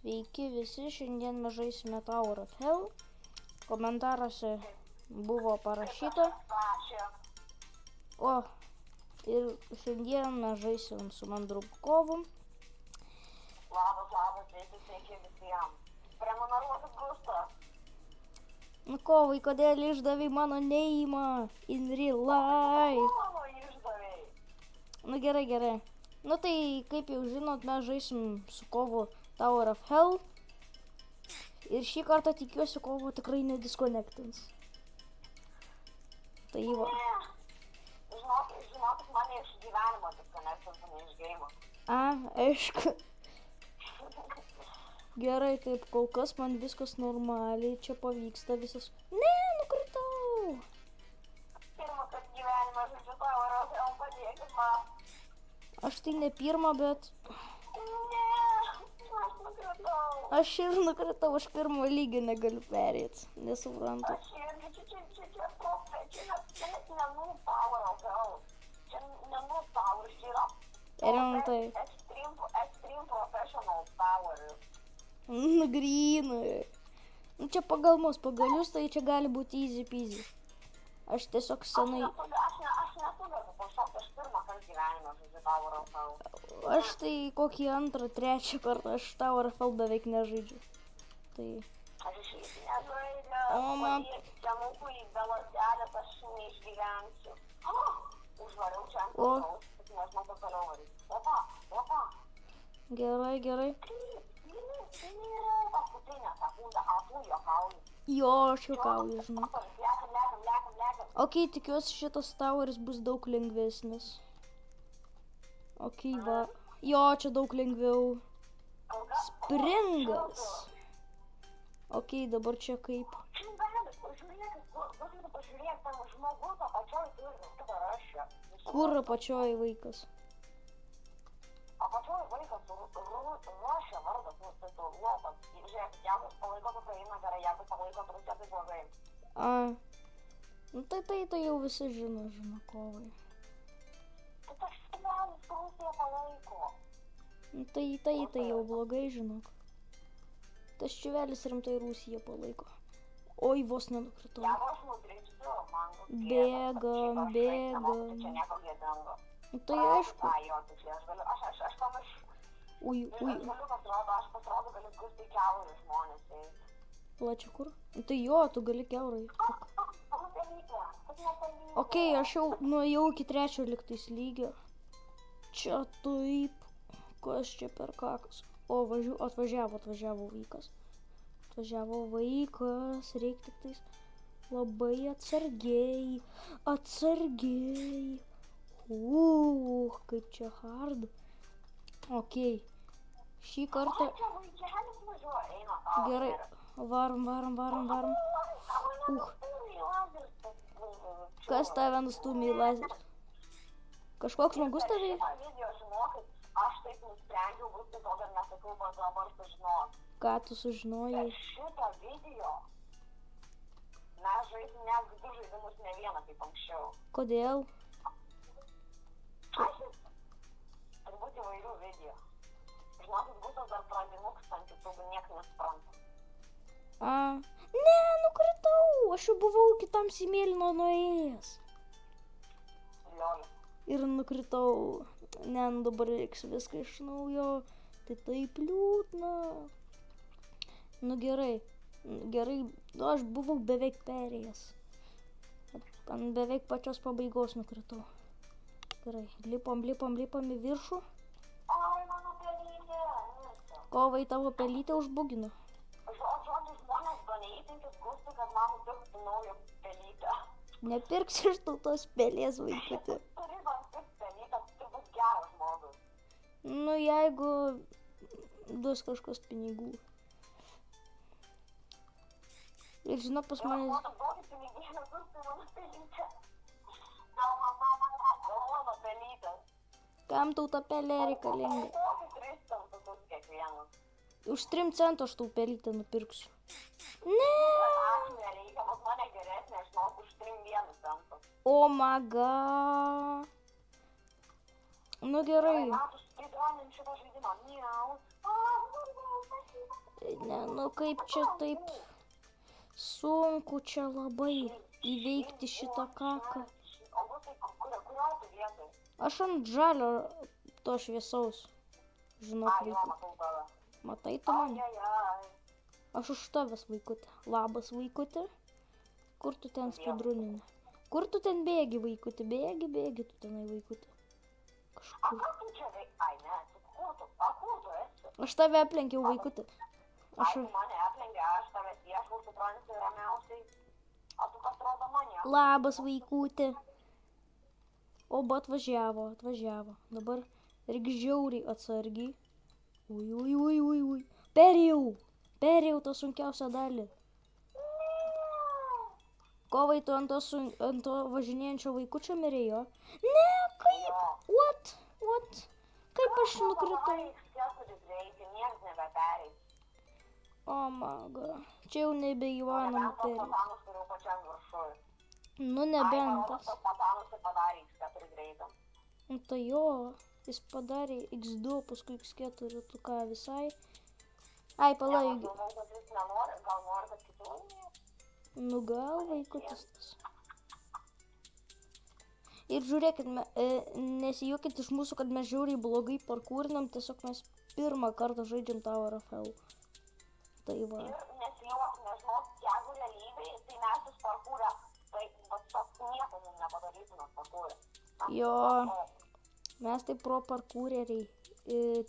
Sveiki visi, šiandien mes žaisime Tower of Hell. Komentaruose buvo parašyta. O, ir šiandien mes žaisim su Mandrukovu. Labas, sveiki visiems. Prenumeruokit būstą. Nu kovai, kodėl išdavai mano neimą in real life? Mano išdavei. Nu gerai. Nu tai, kaip jau žinot, mes žaisim su kovu Tower of Hell. Ir šį kartą tikiuosi, kovo tikrai nedisconnectins. Tai va. Žinokit, mane iš gyvenimo disconnectins, ne iš game. Aišku. Gerai, taip, kol kas man viskas normaliai, čia pavyksta visas. Ne, nukritau. Pirmą kartą gyvenimą žaidžiu Tower of Hell, padėkit man. Aš tai ne pirmą, bet... Ne, aš nukritau. Aš ir nukritau, aš pirmo lygio negaliu perėti, nesuprantu. Aš irgi, čia net nenų Tower of Hell. Čia nenų Tower, čia yra... Rimtai. Extreme Professional Tower. Nu, grynai. Nu, čia pagal mus, pagal jūs, tai čia gali būti easy peasy. Aš tiesiog senai... Aš nesugebu pašokti, aš pirmą kartą gyvenimą žaidžiu Tower of Hell. Aš tai kokį antrą, trečią kartą, aš Tower of Hell beveik nežaidžiu. Tai... Aš išeiti nežaidžiu, padėti senukų į belotelės, aš neišgyvensiu. Užvariau čia ant viršaus, bet nežinau, kad toliau varyti. Opa. Gerai. Paskutinę sekundę, tu juokauju. Jo, aš juokauju, žinau. Lekiam. Ok, tikiuosi šitas toweris bus daug lengvesnis. Ok, va. Jo, čia daug lengviau. Springas. Ok, dabar čia kaip. Pažiūrėk, tam žmogus apačioj turi rašę. Kur apačioj vaikas? Apačioj vaikas ruošia vardas, nustato lopas. Žiūrėk, jeigu palaikot Ukrainą gerai, jeigu palaikot Rusiją, tai blogai. Nu tai jau visi žino kovai. Tai tas štivelis Rusiją palaiko. Nu tai jau blogai, žinok. Tas štivelis rimtai Rusiją palaiko. Oi, vos nenukritau. Jeigu aš nudrįksiu, man bus Bėgam. čia nieko gėdingo. Nu tai aišku. Jo, tiksliai, aš pamiršau. Ui. Aš pasirodo, galiu gusti kiaurį žmonės eiti. Plačia kur? Nu tai jo, tu gali kiaurai. Ok, aš jau nuėjau iki 3 lygtais lygio. Čia taip. Kas čia per kakas? O, atvažiavo vaikas. Reik tik tais labai atsargiai. Kaip čia hard. Ok, šį kartą... Gerai, varom. Kas tave nustūmė į lazerį? Kažkoks žmogus tave? Aš taip nusprendžiau, bus tai to, kad nesakiau, bet dabar sužinot. Ką tu sužinojai? Per šitą video mes žaisim net 2 žaidimus, ne vieną kaip anksčiau. Kodėl? Turbūt įvairių video. Žinokit, būtas dar pradinukas ant YouTube, nieks nesupranta. Ne, nukritau. Aš jau buvau kitam simėlino nuėjęs. Lioli. Ir nukritau. Ne, dabar reiks viską iš naujo. Tai taip liūdna. Nu gerai. Nu aš buvau beveik perėjęs. Ant beveik pačios pabaigos nukritau. Gerai, lipom į viršų. Ai, mano pelytė. Kovai tavo pelytę užbugino. Žodžiu, žmonės doneitinkis gustų, kad man nupirktų naują pelytę. Nepirks iš tos pelės, vaikutė. Turi man pirkti pelytę, tai bus geras žmogus. Nu, jeigu duos kažkas pinigų. Ir žinok, pas mane... Duokit pinigėlių, gustų mano pelytę. Mano pelytė. Kam tau ta pelė reikalinga? Kokį 3 centus kiekvienas. Už 3 centų aš tau pelytę nupirksiu. Ne! Aš nereikia, pas mane geresnė, aš noriu už 3 centų. O maga. Nu gerai. Matus, speedrunint šitą žaidimą. Miau. Ne, nu kaip čia taip sunku čia labai įveikti šitą kaką. Augustai, kurioje tu vietoj? Aš ant žalio to šviesaus. Žinok, Jo, vaikutė. matau tave. Matai tu mane? Ajajaj. Aš už tavęs, vaikutė. Labas, vaikutė. Kur tu ten spidruninė? Kur tu ten bėgi, vaikutė? Bėgi tu tenai, vaikutė. A Kažkur. ką tu čia veik? Ai, ne, kur tu esi? Aš tave aplenkiau, vaikutė. Ai, tu mane aplenkė, aš tave ieškau, supranti, ramiausiai. O tu pasirodo mane. Labas, vaikutė. Oba atvažiavo. Dabar reikia žiauriai atsargiai. Ui. Perėjau tą sunkiausią dalį. Kovai, tu ant to važinėjančio vaikučio mirėjo? Ne, kaip? Jo. What? Kaip aš nukritau? Keturi greitai, niekas nebepereis. O, maga. Čia jau nebeįmanoma Nebent tos perėti. patanus turiu pačiam viršui. Nu, nebent tas. Tos patanus tai padarė X4 greitą. Nu, tai jo, jis padarė X2, paskui X4, tu ką visai. Ai, palauk. Galvau, kad jis nenori, gal nori, kad kitų laimėtų. Nu, gal vaikutis tas. Ir žiūrėkit, nesijuokit iš mūsų, kad mes žiauriai blogai parkūrinam, tiesiog mes pirmą kartą žaidžiam Tower of Hell. Tai va. Ir nesijuok, nežinok, jeigu realybėj, tai mes iš parkūrę, tai tiesiog nieko mums nepadarytume parkūrę. Jo, mes tai pro parkūreriai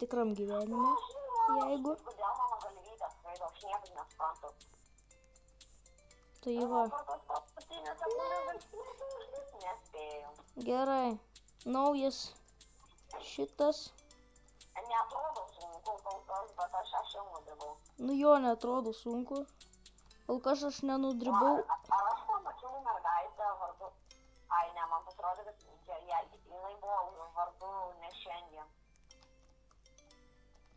tikram gyvenime, jeigu. Kodėl mano galvytės skraido, aš niekaip nesuprantu. Tai va. Nespėjau. Gerai. Naujas šitas. Neatrodo sunku kol kas, bet aš jau nudribau. Nu jo, neatrodo sunku. Kol kas aš nenudribau. Ar aš pamačiau mergaitę vardu? Ai, ne, man pasirodė, kad jinai buvo vardu ne šiandien.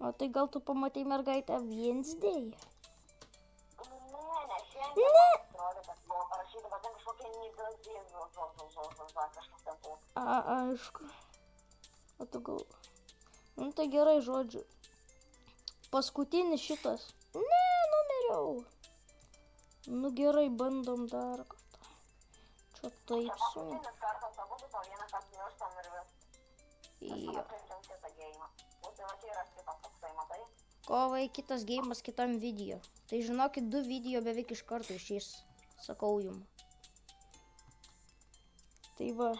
O tai gal tu pamatei mergaitę Wednesday? Ne šiandien. Man pasirodė, kad buvo parašyta, bet ten kažkokia nidozėzų, kažkas ten buvo. Aišku. O tu gal... Nu tai gerai, žodžiu. Paskutinis šitas. Ne, numeriau. Nu gerai, bandom dar kartą. Čia taip sunku. Paskutinis kartas, abu tu to vieną kartą mirštam ir vis. Jo. Paskutinim kitą geimą. Tai va čia yra kitas toksai, matai? Kovai, kitas geimas kitam video. Tai žinokit, 2 video beveik iš karto išeis. Sakau jum. Tai va.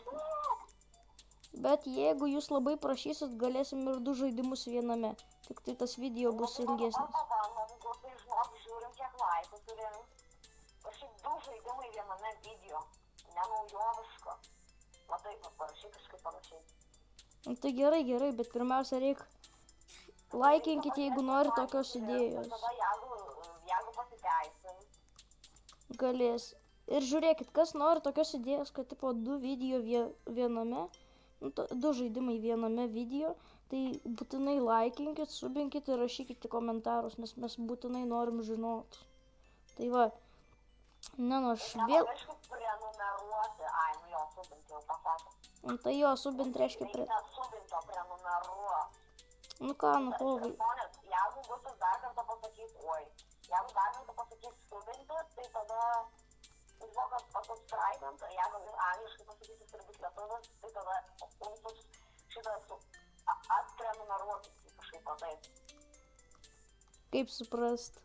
Bet jeigu jūs labai prašysit, galėsim ir 2 žaidimus viename. Tik tai tas video bus ilgesnis. Tai žinok, žiūrim, kiek laikų turim. Kažkaip 2 žaidimai viename video. Nenaujoviško. Matai, parašyk kažkaip panašiai. Nu, tai gerai, bet pirmiausia reikia laikinkit, jeigu nori tokios idėjos. Tada jeigu pasiteisim. Galės. Ir žiūrėkit, kas nori tokios idėjos, kad tipo 2 video viename, 2 žaidimai viename video, tai būtinai laikinkit, subinkit ir rašykite komentarus, nes mes būtinai norim žinot. Tai va, aš vėl... Aišku, prenumeruoti. Ai, nu jo, subinti jau pasakė. Tai jo, subint reiškia Subinto prenumeruoti. Nu ką, nu kovai. Žmonės, jeigu Gustas dar kartą pasakys, jeigu dar kartą pasakys subinti, tai tada užvokas pasubscribint, jeigu angliškai pasakysis ir bus lietuvas, tai tada bus šitas atprenumeruokit kažkaip pataip. Kaip suprast?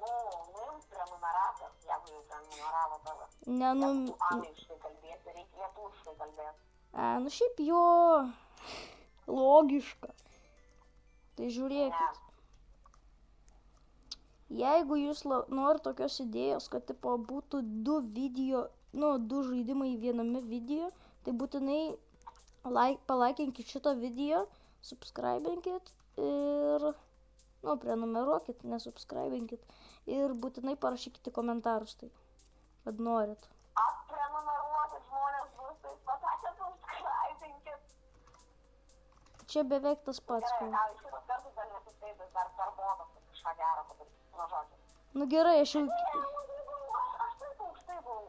Nu, jums prenumeratas, jeigu jau prenumeravo tave. Tu angliškai kalbėti, reikia lietuviškai kalbėti. Nu šiaip jo... Logiška. Tai žiūrėkit. Jeigu jūs nori tokios idėjos, kad tipo būtų 2 video, 2 žaidimai viename video, tai būtinai palaikinkit šitą video, subscribinkit ir, prenumeruokit, nesubscribinkit ir būtinai parašykite komentarus tai, kad norit. Prenumeruokit žmonės bus, tai pasakė subscribinkit. Čia beveik tas pats. Gerai, gal šitas kartas dar nesuskaitęs, dar per botas kažką gerą padaryti, nuo žodžiu. Nu gerai, aš jau... Aš taip aukštai buvau.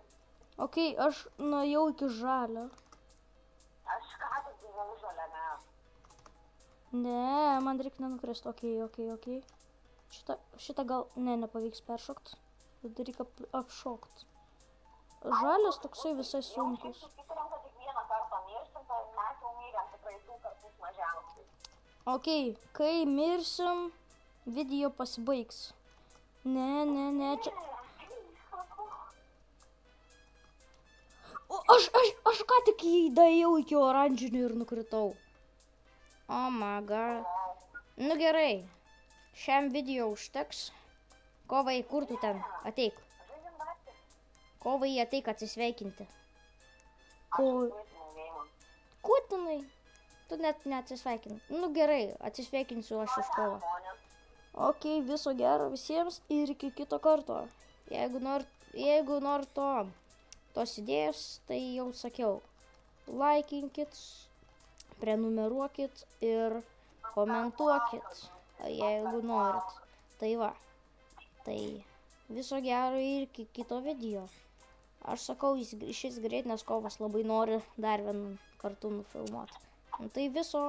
Okei, aš nuėjau iki žalio. Aš ką tik buvau žaliame. Ne, man reikia nenukrist, okei. Šitą gal, nepavyks peršokt. Bet reikia apšokt. Žalias toksai visai sunkus. Susitarėm, kad tik vieną kartą mirsim, tai mes jau myrėm tikrai 2 kartus mažiausiai. Ok, kai mirsim, video pasibaigs. Ne, čia... O, aš ką tik įdėjau iki oranžinių ir nukritau. Oh my god. Nu gerai, šiam video užteks. Kovai, kur tu ten? Ateik. Žaidžiam naktį. Kovai, ateik atsisveikinti. Aš išlaisvinau geimą. Ko tenai? Tu net neatsisveikini. Nu gerai, atsisveikinsiu aš iš kovą. Žmonės. Ok, viso gero visiems ir iki kito karto. Jeigu norit tos idėjos, tai jau sakiau. Laikinkit, prenumeruokit ir komentuokit, jeigu norit. Tai va. Tai viso gero ir iki kito video. Aš sakau, šis greit, nes kovas labai nori dar vieną kartu nufilmuoti. Tai viso.